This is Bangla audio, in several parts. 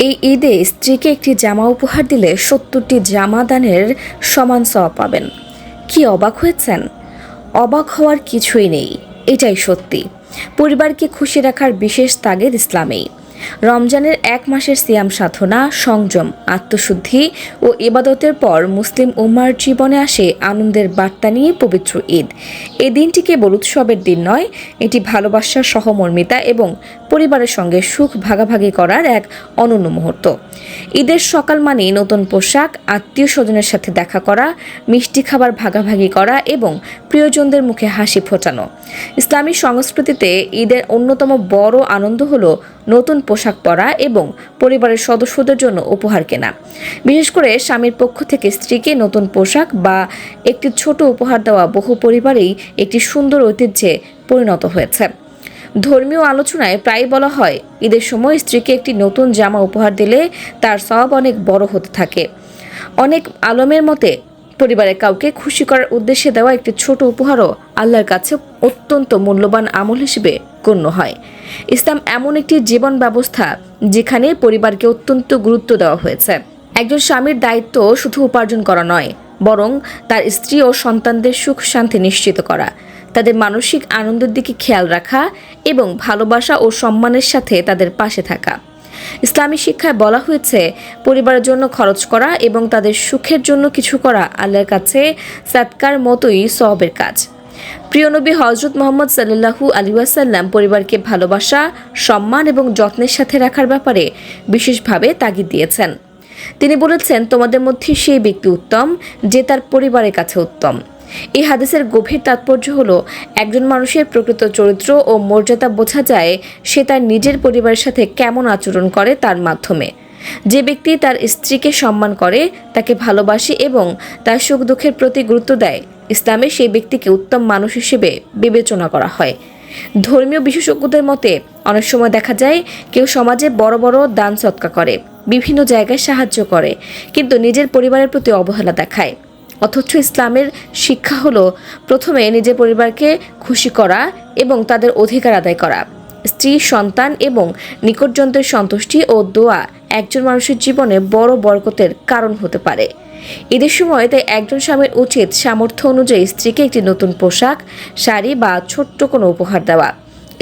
এই ঈদে স্ত্রীকে একটি জামা উপহার দিলে ৭০টি জামা দানের সমান সওয়াব পাবেন। কি অবাক হয়েছেন? অবাক হওয়ার কিছুই নেই, এটাই সত্যি। পরিবারকে খুশি রাখার বিশেষ তাগিদ ইসলামেই। রমজানের এক মাসের সিয়াম সাধনা, সংযম, আত্মশুদ্ধি ও ইবাদতের পর মুসলিম উম্মার জীবনে আসে আনন্দের বার্তা নিয়ে পবিত্র ঈদ। এই দিনটি কেবল উৎসবের দিন নয়, এটি ভালোবাসার, সহমর্মিতা এবং পরিবারের সঙ্গে সুখ ভাগাভাগি করার এক অনন্য মুহূর্ত। ঈদের সকাল মানেই নতুন পোশাক, আত্মীয় স্বজনের সাথে দেখা করা, মিষ্টি খাবার ভাগাভাগি করা এবং প্রিয়জনদের মুখে হাসি ফোটানো। ইসলামী সংস্কৃতিতে ঈদের অন্যতম বড় আনন্দ হলো নতুন পোশাক পরা এবং পরিবারের সদস্যদের জন্য উপহার কেনা। বিশেষ করে স্বামীর পক্ষ থেকে স্ত্রীকে নতুন পোশাক বা একটি ছোট উপহার দেওয়া বহু পরিবারেই একটি সুন্দর ঐতিহ্যে পরিণত হয়েছে। ধর্মীয় আলোচনায় প্রায় বলা হয়, ঈদের সময় স্ত্রীকে একটি নতুন জামা উপহার দিলে তার সওয়াব অনেক বড় হতে থাকে। অনেক আলেমের মতে পরিবারের কাউকে খুশি করার উদ্দেশ্যে দেওয়া একটি ছোট উপহারও আল্লাহর কাছে অত্যন্ত মূল্যবান আমল হিসেবে গণ্য হয়। ইসলাম এমন একটি জীবন ব্যবস্থা যেখানে পরিবারকে অত্যন্ত গুরুত্ব দেওয়া হয়েছে। একজন স্বামীর দায়িত্ব শুধু উপার্জন করা নয়, বরং তার স্ত্রী ও সন্তানদের সুখ শান্তি নিশ্চিত করা, তাদের মানসিক আনন্দের দিকে খেয়াল রাখা এবং ভালোবাসা ও সম্মানের সাথে তাদের পাশে থাকা। ইসলামী শিক্ষায় বলা হয়েছে, পরিবারের জন্য খরচ করা এবং তাদের সুখের জন্য কিছু করা আল্লাহর কাছে সাদকার মতোই সওয়াবের কাজ। প্রিয় নবী হযরত মুহাম্মদ সাল্লাল্লাহু আলাইহি ওয়াসাল্লাম পরিবারকে ভালোবাসা, সম্মান এবং যত্নের সাথে রাখার ব্যাপারে বিশেষভাবে তাগিদ দিয়েছেন। তিনি বলেছেন, তোমাদের মধ্যে সেই ব্যক্তি উত্তম যে তার পরিবারের কাছে উত্তম। এই হাদিসের গভীর তাৎপর্য হলো, একজন মানুষের প্রকৃত চরিত্র ও মর্যাদা বোঝা যায় সে তার নিজের পরিবারের সাথে কেমন আচরণ করে তার মাধ্যমে। যে ব্যক্তি তার স্ত্রীকে সম্মান করে, তাকে ভালোবাসে এবং তার সুখ দুঃখের প্রতি গুরুত্ব দেয়, ইসলামে সেই ব্যক্তিকে উত্তম মানুষ হিসেবে বিবেচনা করা হয়। ধর্মীয় বিশেষজ্ঞদের মতে অনেক সময় দেখা যায় কেউ সমাজে বড় বড় দান সৎকা করে, বিভিন্ন জায়গায় সাহায্য করে, কিন্তু নিজের পরিবারের প্রতি অবহেলা দেখায়। অথচ ইসলামের শিক্ষা হলো প্রথমে নিজের পরিবারকে খুশি করা এবং তাদের অধিকার আদায় করা। স্ত্রী, সন্তান এবং নিকটজনদের সন্তুষ্টি ও দোয়া একজন মানুষের জীবনে বড় বরকতের কারণ হতে পারে। ঈদের সময় তাই একজন স্বামীর উচিত সামর্থ্য অনুযায়ী স্ত্রীকে একটি নতুন পোশাক, শাড়ি বা ছোট্ট কোনো উপহার দেওয়া।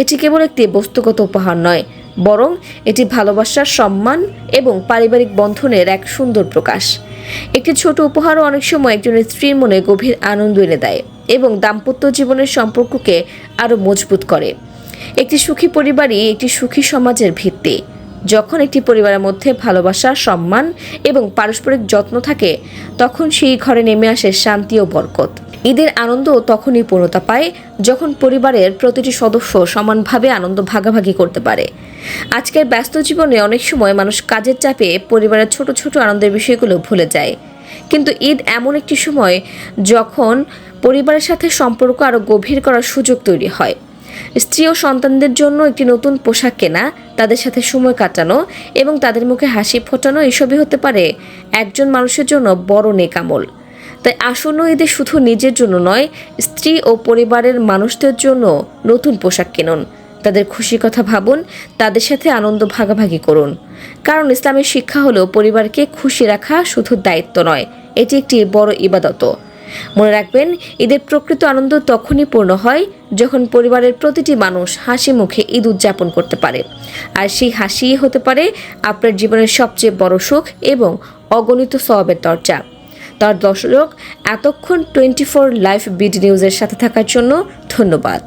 এটি কেবল একটি বস্তুগত উপহার নয়, বরং এটি ভালোবাসার, সম্মান এবং পারিবারিক বন্ধনের এক সুন্দর প্রকাশ। একটি ছোট উপহারও অনেক সময় একজনের স্ত্রীর মনে গভীর আনন্দ এনে দেয় এবং দাম্পত্য জীবনের সম্পর্ককে আরও মজবুত করে। একটি সুখী পরিবারই একটি সুখী সমাজের ভিত্তি। যখন একটি পরিবারের মধ্যে ভালোবাসা, সম্মান এবং পারস্পরিক যত্ন থাকে, তখন সেই ঘরে নেমে আসে শান্তি ও বরকত। ঈদের আনন্দ তখনই পূর্ণতা পায় যখন পরিবারের প্রতিটি সদস্য সমানভাবে আনন্দ ভাগাভাগি করতে পারে। আজকের ব্যস্ত জীবনে অনেক সময় মানুষ কাজের চাপে পরিবারের ছোট ছোট আনন্দের বিষয়গুলো ভুলে যায়, কিন্তু ঈদ এমন একটি সময় যখন পরিবারের সাথে সম্পর্ক আরও গভীর করার সুযোগ তৈরি হয়। স্ত্রী ও সন্তানদের জন্য একটি নতুন পোশাক কেনা, তাদের সাথে সময় কাটানো এবং তাদের মুখে হাসি ফোটানো, এসবই হতে পারে একজন মানুষের জন্য বড় নেক আমল। তাই আসন্ন ঈদে শুধু নিজের জন্য নয়, স্ত্রী ও পরিবারের মানুষদের জন্য নতুন পোশাক কিনুন, তাদের খুশির কথা ভাবুন, তাদের সাথে আনন্দ ভাগাভাগি করুন। কারণ ইসলামের শিক্ষা হলো পরিবারকে খুশি রাখা শুধু দায়িত্ব নয়, এটি একটি বড় ইবাদত। মনে রাখবেন, ঈদের প্রকৃত আনন্দ তখনই পূর্ণ হয় যখন পরিবারের প্রতিটি মানুষ হাসি মুখে ঈদ উদযাপন করতে পারে। আর সেই হাসিই হতে পারে আপনার জীবনের সবচেয়ে বড় সুখ এবং অগণিত সওয়াবের দরজা। তার দর্শক, এতক্ষণ 24 লাইভ বিডি নিউজের সাথে থাকার জন্য ধন্যবাদ।